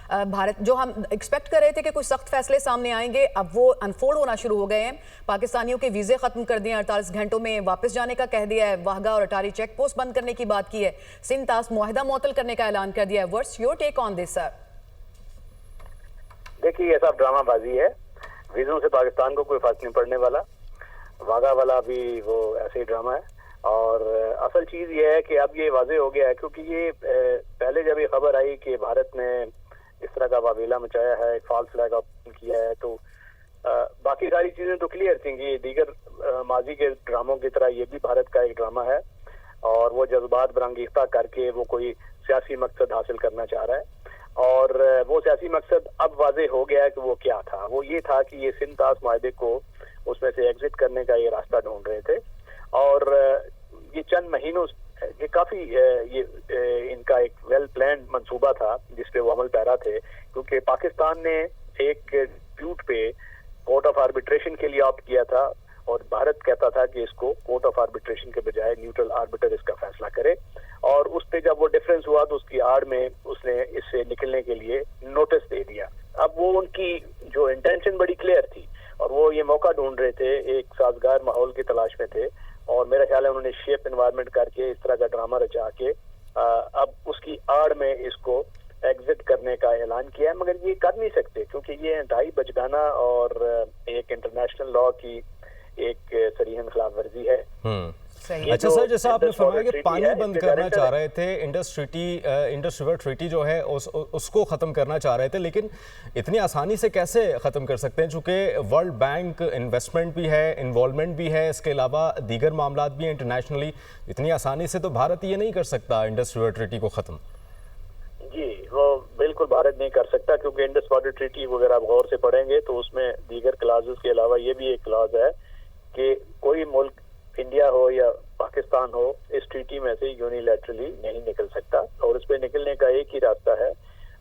भारत जो हम एक्सपेक्ट कर रहे थे कि कुछ सख्त फैसले सामने आएंगे, अब वो अनफोल्ड होना शुरू हो गए हैं। पाकिस्तानियों के वीजे खत्म कर दिए, 48 घंटों में वापस जाने का कह दिया है, वाहगा और अटारी चेक पोस्ट बंद करने की बात की है, सिंध तास मुआहिदा मुअत्तल करने का ऐलान कर दिया है। What's your take on this sir? देखिए, ये सब ड्रामाबाजी है। वीजों से पाकिस्तान को कोई फर्क नहीं पड़ने वाला। वाघा वाला भी वो ऐसे ही ड्रामा है। और असल चीज ये है कि अब ये वाजे हो गया है, क्योंकि ये पहले जब ये खबर आई कि भारत ने इस तरह का वावेला मचाया है, एक फॉल्स फ्लैग ऑपरेशन किया है, तो बाकी सारी चीजें तो क्लियर थी कि दीगर माजी के ड्रामों की तरह ये भी भारत का एक ड्रामा है और वो जज्बात बरंगेज़ा करके वो कोई सियासी मकसद हासिल करना चाह रहा है। और वो सियासी मकसद अब वाजे हो गया है कि वो क्या था। वो ये था कि ये सिंध तास मुआहदे को उसमें से एग्जिट करने का ये रास्ता ढूंढ रहे थे। और ये चंद महीनों ये काफी ये इनका एक वेल प्लान मंसूबा था जिसपे वो अमल पैरा थे, क्योंकि पाकिस्तान ने एक डिस्प्यूट पे कोर्ट ऑफ आर्बिट्रेशन के लिए ऑप्ट किया था और भारत कहता था कि इसको कोर्ट ऑफ आर्बिट्रेशन के बजाय न्यूट्रल आर्बिटर इसका फैसला करे। और उस पे जब वो डिफरेंस हुआ तो उसकी आड़ में उसने इससे निकलने के लिए नोटिस दे दिया। अब वो उनकी जो इंटेंशन बड़ी क्लियर थी और वो ये मौका ढूंढ रहे थे, एक साजगार माहौल की तलाश में थे। और मेरा ख्याल है उन्होंने शेप एनवायरनमेंट करके इस तरह का ड्रामा रचा के अब उसकी आड़ में इसको एग्जिट करने का ऐलान किया है। मगर ये कर नहीं सकते क्योंकि ये इंतहाई बचगाना और एक इंटरनेशनल लॉ की एक सरीहन खिलाफ वर्जी है। अच्छा सर, जैसा आपने फरमाया कि पानी बंद करना चाह रहे थे, इंडस रिवर ट्रीटी जो है उसको ख़त्म करना चाह रहे थे, लेकिन इतनी आसानी से कैसे ख़त्म कर सकते हैं? चूँकि वर्ल्ड बैंक इन्वेस्टमेंट भी है, इन्वॉल्वमेंट भी है, इसके अलावा दीगर मामलात भी हैं इंटरनेशनली। इतनी आसानी से तो भारत ये नहीं कर सकता इंडस रिवर ट्रीटी को ख़त्म। जी, वो बिल्कुल भारत नहीं कर सकता, क्योंकि इंडस वाटर ट्रीटी वगैरह आप गौर से पढ़ेंगे तो उसमें दीगर क्लाजेस के अलावा ये भी एक क्लाज है कि कोई मुल्क, इंडिया हो या पाकिस्तान हो, इस ट्रीटी में से यूनिलैटरली नहीं निकल सकता। और इस पे निकलने का एक ही रास्ता है,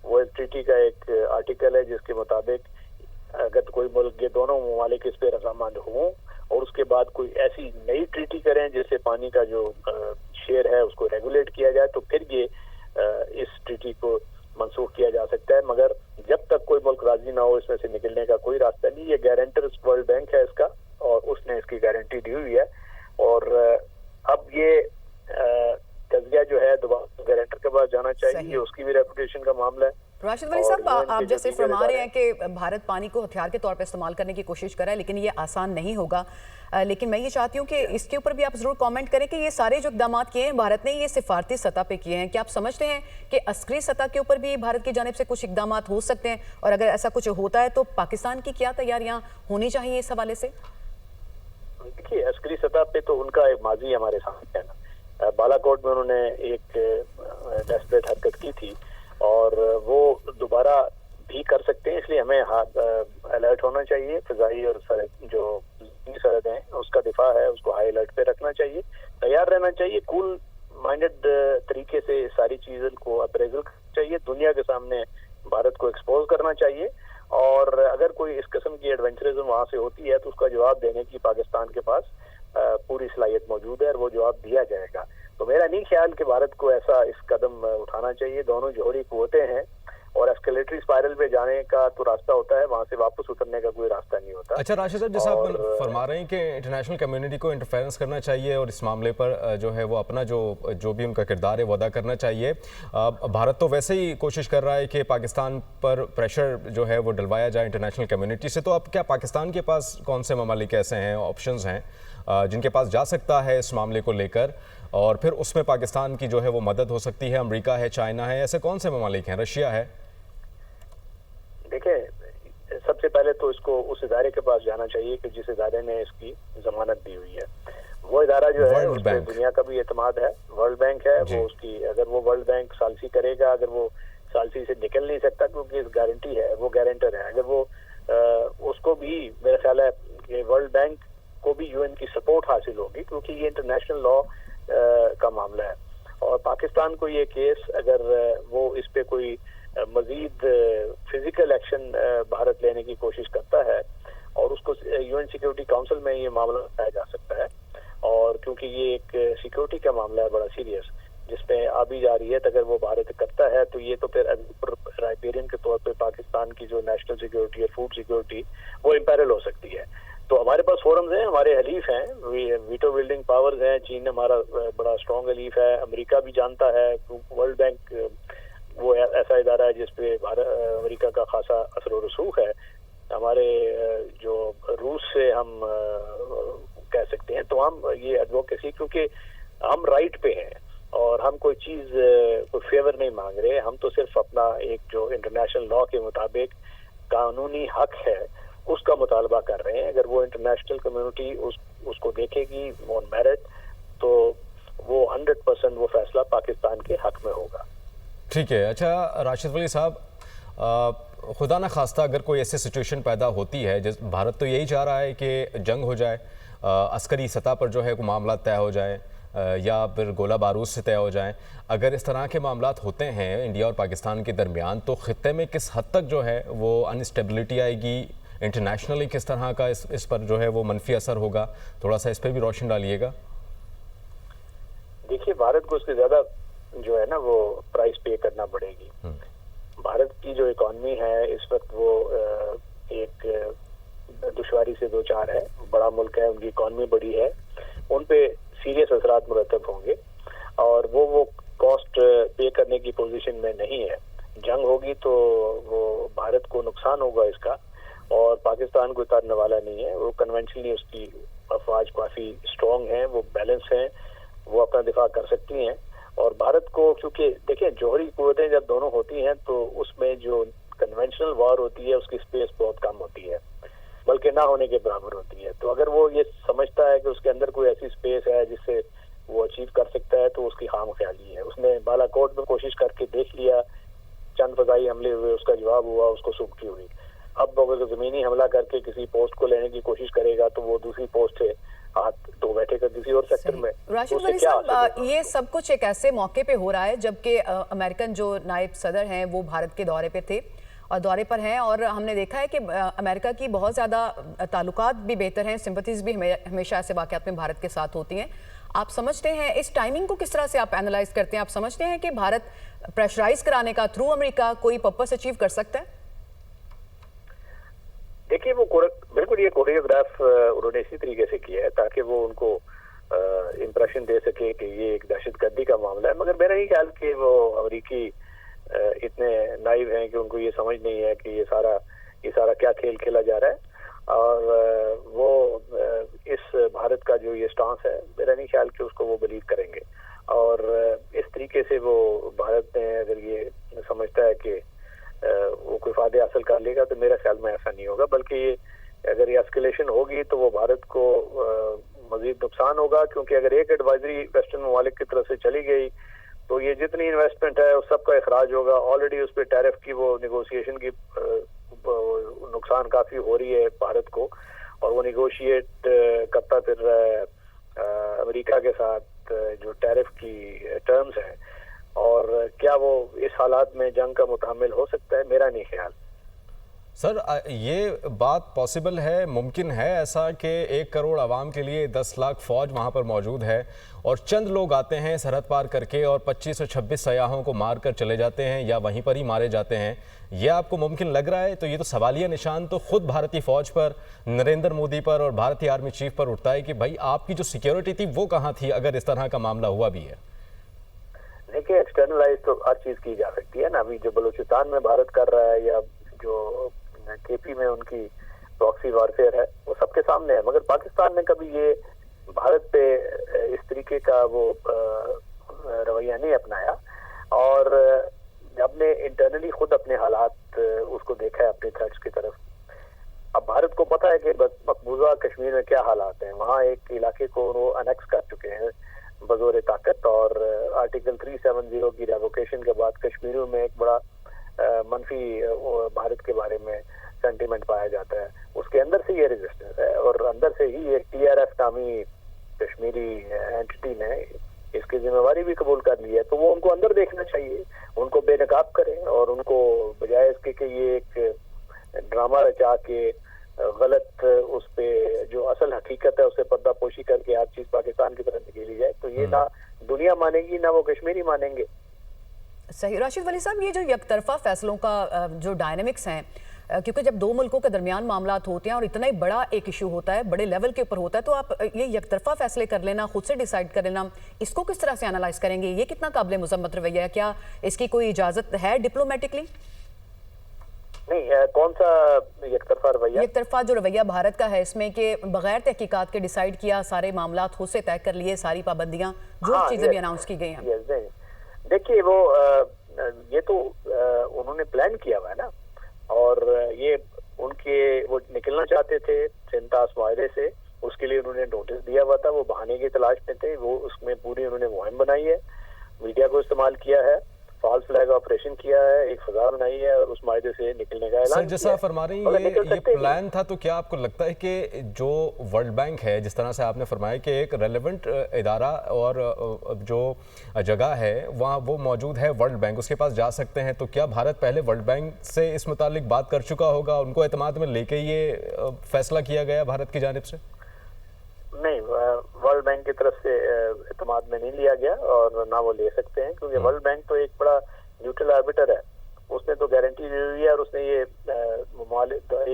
वो इस ट्रीटी का एक आर्टिकल है जिसके मुताबिक अगर कोई मुल्क, ये दोनों ममालिक इस पे रजामंद हों और उसके बाद कोई ऐसी नई ट्रीटी करें जिससे पानी का जो शेयर है उसको रेगुलेट किया जाए, तो फिर ये इस ट्रीटी को मंसूख किया जा सकता है। मगर जब तक कोई मुल्क राजी ना हो इसमें से निकलने का कोई रास्ता नहीं। ये गारंटर वर्ल्ड बैंक है इसका और उसने इसकी गारंटी दी हुई है। और अब ये तज़किया जो है दोबारा गारंटर के पास जाना चाहिए, उसकी भी रेपुटेशन का मामला है। राशिद वली साहब, आप जैसे फरमा रहे हैं कि भारत पानी को हथियार के तौर पर इस्तेमाल करने की कोशिश कर रहा है, लेकिन ये आसान नहीं होगा। लेकिन मैं ये चाहती हूँ कि इसके ऊपर भी आप जरूर कमेंट करें कि ये सारे जो इक़दाम किए हैं भारत ने, ये सिफारती सतह पे किए हैं। क्या आप समझते हैं कि अस्करी सतह के ऊपर भी भारत की जानिब से कुछ इक़दाम हो सकते हैं? और अगर ऐसा कुछ होता है तो पाकिस्तान की क्या तैयारियां होनी चाहिए इस हवाले से? देखिए, अस्करी सतह पे तो उनका एक माजी हमारे सामने है ना। बालाकोट में उन्होंने एक डेस्परेट हरकत की थी और वो दोबारा भी कर सकते हैं, इसलिए हमें अलर्ट होना चाहिए। फिजाई और जो सरहद है उसका दिफा है, उसको हाई अलर्ट पे रखना चाहिए, तैयार रहना चाहिए, कूल माइंडेड तरीके से सारी चीजों को अप्रेजल करना चाहिए, दुनिया के सामने भारत को एक्सपोज करना चाहिए। और अगर कोई इस किस्म की एडवेंचरिज्म वहां से होती है तो उसका जवाब देने की पाकिस्तान के पास पूरी सलाहियत मौजूद है और वो जवाब दिया जाएगा। तो मेरा नहीं ख्याल कि भारत को ऐसा इस कदम उठाना चाहिए। दोनों जोहरी कुव्वतें हैं और एस्केलेटरी स्पाइरल पे जाने का तो रास्ता होता है, वहां से वापस उतरने का कोई रास्ता नहीं होता। अच्छा राशिद साहब, जैसा आप फरमा रहे हैं कि इंटरनेशनल कम्युनिटी को इंटरफेरेंस करना चाहिए और इस मामले पर जो है वो अपना जो भी उनका किरदार है वो अदा करना चाहिए। भारत तो वैसे ही कोशिश कर रहा है कि पाकिस्तान पर प्रेशर जो है वो डलवाया जाए इंटरनेशनल कम्युनिटी से। तो अब क्या पाकिस्तान के पास कौन से ममालिक ऐसे हैं, ऑप्शंस हैं जिनके पास जा सकता है इस मामले को लेकर और फिर उसमें पाकिस्तान की जो है वो मदद हो सकती है? अमेरिका है, चाइना है, ऐसे कौन से ममालिक हैं, रशिया है? देखिए, सबसे पहले तो इसको उस इदारे के पास जाना चाहिए कि जिस इदारे ने इसकी जमानत दी हुई है। वो इदारा जो है उसमें दुनिया का भी एतमाद है, वर्ल्ड बैंक है। वो उसकी, अगर वो वर्ल्ड बैंक सालसी करेगा, अगर वो सालसी से निकल नहीं सकता क्योंकि इस गारंटी है, वो गारंटर है, अगर वो उसको भी मेरा ख्याल है कि वर्ल्ड बैंक को भी यूएन की सपोर्ट हासिल होगी, क्योंकि ये इंटरनेशनल लॉ का मामला है। और पाकिस्तान को ये केस, अगर वो इस पे कोई मजीद फिजिकल एक्शन भारत लेने की कोशिश करता है और उसको यूएन सिक्योरिटी काउंसिल में ये मामला उठाया जा सकता है। और क्योंकि ये एक सिक्योरिटी का मामला है बड़ा सीरियस, जिसमें आ भी जा रही है, तो अगर वो भारत करता है तो ये तो फिर राइपेरियन के तौर पे पाकिस्तान की जो नेशनल सिक्योरिटी है, फूड सिक्योरिटी, वो इम्पेरल हो सकती है। तो हमारे पास फोरम्स हैं, हमारे हलीफ हैं, वीटो बिल्डिंग पावर्स हैं। चीन हमारा बड़ा स्ट्रॉन्ग हलीफ है, अमेरिका भी जानता है, वर्ल्ड बैंक वो ऐसा इदारा है जिसपे अमेरिका का खासा असर और रसूख है। हमारे जो रूस से हम कह सकते हैं, तो हम ये एडवोकेसी, क्योंकि हम राइट पे हैं और हम कोई चीज कोई फेवर नहीं मांग रहे, हम तो सिर्फ अपना एक जो इंटरनेशनल लॉ के मुताबिक कानूनी हक है उसका मुतालबा कर रहे हैं। अगर वो इंटरनेशनल कम्युनिटी उसको देखेगी ऑन मेरिट, तो वो 100% वो फैसला पाकिस्तान के हक में होगा। ठीक है। अच्छा राशिद वली साहब, खुदा न खास्ता अगर कोई ऐसी सिचुएशन पैदा होती है, जिस भारत तो यही चाह रहा है कि जंग हो जाए, अस्करी सतह पर जो है कोई मामला तय हो जाए या फिर गोला बारूद से तय हो जाए, अगर इस तरह के मामलात होते हैं इंडिया और पाकिस्तान के दरमियान, तो ख़ित्ते में किस हद तक जो है वो अनस्टेबिलिटी आएगी, इंटरनेशनली किस तरह का इस पर जो है वो मनफी असर होगा, थोड़ा सा इस पर भी रोशनी डालिएगा। देखिए, भारत को उससे ज़्यादा जो है ना वो प्राइस पे करना पड़ेगी। भारत की जो इकॉनमी है इस वक्त वो एक दुश्वारी से दो चार है, बड़ा मुल्क है, उनकी इकॉनमी बड़ी है, उन पे सीरियस असरात मुरतब होंगे और वो कॉस्ट पे करने की पोजीशन में नहीं है। जंग होगी तो वो भारत को नुकसान होगा इसका, और पाकिस्तान को उतारने वाला नहीं है। वो कन्वेंशनली उसकी अफवाज काफ़ी स्ट्रॉन्ग हैं, वो बैलेंस हैं, वो अपना दिफा कर सकती हैं। और भारत को, क्योंकि देखिए जौहरी कुव्वतें जब दोनों होती हैं तो उसमें जो कन्वेंशनल वॉर होती है उसकी स्पेस बहुत कम होती है, बल्कि ना होने के बराबर होती है। तो अगर वो ये समझता है कि उसके अंदर कोई ऐसी स्पेस है जिससे वो अचीव कर सकता है, तो उसकी खाम ख्याली है। उसने बालाकोट में कोशिश करके देख लिया, चंद फजाई हमले हुए, उसका जवाब हुआ, उसको सुबकी हुई। अब अगर जमीनी हमला करके किसी पोस्ट को लेने की कोशिश करेगा तो वो दूसरी पोस्ट से हाथ तो बैठेगा किसी और सेक्टर में। राशिद वली साहब, ये सब कुछ एक ऐसे मौके पे हो रहा है जबकि अमेरिकन जो नायब सदर हैं वो भारत के दौरे पे थे और दौरे पर हैं, और हमने देखा है कि अमेरिका की बहुत ज़्यादा ताल्लुकात भी बेहतर हैं, सिंपथीज भी हमेशा ऐसे वाक़यात में भारत के साथ होती हैं। आप समझते हैं इस टाइमिंग को किस तरह से आप एनालाइज करते हैं? आप समझते हैं कि भारत प्रेशराइज कराने का थ्रू अमेरिका कोई पर्पस अचीव कर सकता है? देखिए, वो बिल्कुल ये कोरियोग्राफ उन्होंने इसी तरीके से किया है ताकि वो उनको इम्प्रेशन दे सके कि ये एक दहशतगर्दी का मामला है। मगर मेरा ये ख्याल कि वो अमेरिकी इतने नाइव हैं कि उनको ये समझ नहीं है कि ये सारा क्या खेल खेला जा रहा है। और वो इस भारत का जो ये स्टांस है, मेरा नहीं ख्याल कि उसको वो बिलीव करेंगे। और इस तरीके से वो भारत ने अगर ये समझता है कि वो कोई फायदे हासिल कर लेगा, तो मेरा ख्याल में ऐसा नहीं होगा। बल्कि ये अगर ये एस्केलेशन होगी तो वो भारत को मजीद नुकसान होगा, क्योंकि अगर एक एडवाइजरी वेस्टर्न ममालिक की तरफ से चली गई तो ये जितनी इन्वेस्टमेंट है उस सबका इखराज होगा। ऑलरेडी उस पर टैरिफ की वो निगोशिएशन की नुकसान काफी हो रही है भारत को, और वो निगोशिएट करता फिर अमेरिका के साथ जो टैरिफ की टर्म्स हैं। और क्या वो इस हालात में जंग का मुतामिल हो सकता है? मेरा नहीं ख्याल। सर, ये बात पॉसिबल है, मुमकिन है ऐसा कि 1 करोड़ आवाम के लिए 10 लाख फ़ौज वहाँ पर मौजूद है और चंद लोग आते हैं सरहद पार करके और 25 और 26 सयाहों को मार कर चले जाते हैं या वहीं पर ही मारे जाते हैं? ये आपको मुमकिन लग रहा है? तो ये तो सवालिया निशान तो खुद भारतीय फ़ौज पर, नरेंद्र मोदी पर और भारतीय आर्मी चीफ पर उठता है कि भाई आपकी जो सिक्योरिटी थी वो कहाँ थी अगर इस तरह का मामला हुआ भी है। देखिए, एक्सटर्नलाइज तो हर चीज़ की जा सकती है ना। अभी जो बलूचिस्तान में भारत कर रहा है या जो केपी में उनकी प्रॉक्सी वॉरफेयर है, वो सबके सामने है। मगर पाकिस्तान ने कभी ये भारत पे इस तरीके का वो रवैया नहीं अपनाया, और हमने इंटरनली खुद अपने हालात उसको देखा है अपने थ्रेट्स की तरफ। अब भारत को पता है कि मकबूजा कश्मीर में क्या हालात हैं। वहाँ एक इलाके को वो अनेक्स कर चुके हैं बजोर ताकत, और आर्टिकल 370 की रेवोकेशन के बाद कश्मीरियों में एक बड़ा मनफी भारत के बारे में सेंटीमेंट पाया जाता है। उसके अंदर से ये रेजिस्टेंस है, और अंदर से ही एक TRF नामी कश्मीरी एंटिटी ने इसकी जिम्मेवारी भी कबूल कर ली है। तो वो उनको अंदर देखना चाहिए, उनको बेनकाब करें, और उनको बजाय इसके कि ये एक ड्रामा रचा के गलत उस पे जो असल हकीकत है उससे पर्दापोशी करके हर चीज पाकिस्तान की तरफ निकली जाए, तो ये ना दुनिया मानेगी ना वो कश्मीरी मानेंगे। सही। राशिद वली साहब, ये जो यकतरफा फैसलों का जो डायनेमिक्स हैं, क्योंकि जब दो मुल्कों के दरमियान मामलात होते हैं और इतना ही बड़ा एक इशू होता है, बड़े लेवल के ऊपर होता है, तो आप ये यकतरफा फैसले कर लेना, खुद से डिसाइड कर लेना, इसको किस तरह से एनालाइज करेंगे? ये कितना काबिल मुज़म्मत रवैया है? क्या इसकी कोई इजाज़त है डिप्लोमेटिकली? नहीं, कौन सा यकतरफा रवैया? यकतरफा जो रवैया भारत का है इसमें कि बगैर तहकीकात के डिसाइड किया, सारे मामलात खुद से तय कर लिए, सारी पाबंदियां जो चीज़ें भी अनाउंस की गई हैं। देखिए, वो ये तो उन्होंने प्लान किया हुआ है ना, और ये वो निकलना चाहते थे सेंटास माहरे से, उसके लिए उन्होंने नोटिस दिया हुआ था, वो बहाने की तलाश में थे, वो उसमें पूरी उन्होंने मुहिम बनाई है, मीडिया को इस्तेमाल किया है, फॉल्स फ्लैग ऑपरेशन किया है, एक फजा बनाई है और उस मायदे से निकलने का ऐलान जैसा फरमा रही हैं ये प्लान था, तो क्या आपको लगता है कि जो वर्ल्ड बैंक है, जिस तरह से आपने फरमाया कि एक रेलेवेंट इदारा और जो जगह है वहाँ वो मौजूद है वर्ल्ड बैंक, उसके पास जा सकते हैं, तो क्या भारत पहले वर्ल्ड बैंक से इस मुतालिक बात कर चुका होगा, उनको एतमाद में लेके ये फैसला किया गया भारत की जानिब से? नहीं, वर्ल्ड बैंक की तरफ से एतमाद में नहीं लिया गया और ना वो ले सकते हैं, क्योंकि वर्ल्ड बैंक तो एक बड़ा न्यूट्रल आर्बिटर है, उसने तो गारंटी दी हुई है, और उसने ये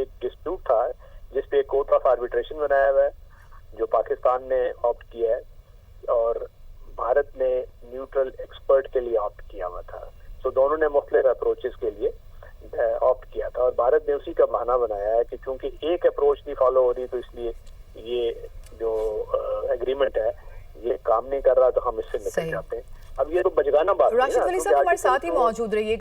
एक डिस्प्यूट था जिसपे एक कोर्ट ऑफ आर्बिट्रेशन बनाया हुआ है जो पाकिस्तान ने ऑप्ट किया है और भारत ने न्यूट्रल एक्सपर्ट के लिए ऑप्ट किया हुआ था। तो दोनों ने मुख्तलिफ अप्रोचेस के लिए ऑप्ट किया था और भारत ने उसी का बहाना बनाया है कि क्योंकि एक अप्रोच नहीं फॉलो हो रही, तो इसलिए ये जो एग्रीमेंट है ये काम नहीं कर रहा, तो हम इससे निकल जाते हैं। अब ये तो बचगाना बात है। राशिद वली साहब हमारे साथ ही मौजूद रहिएगा।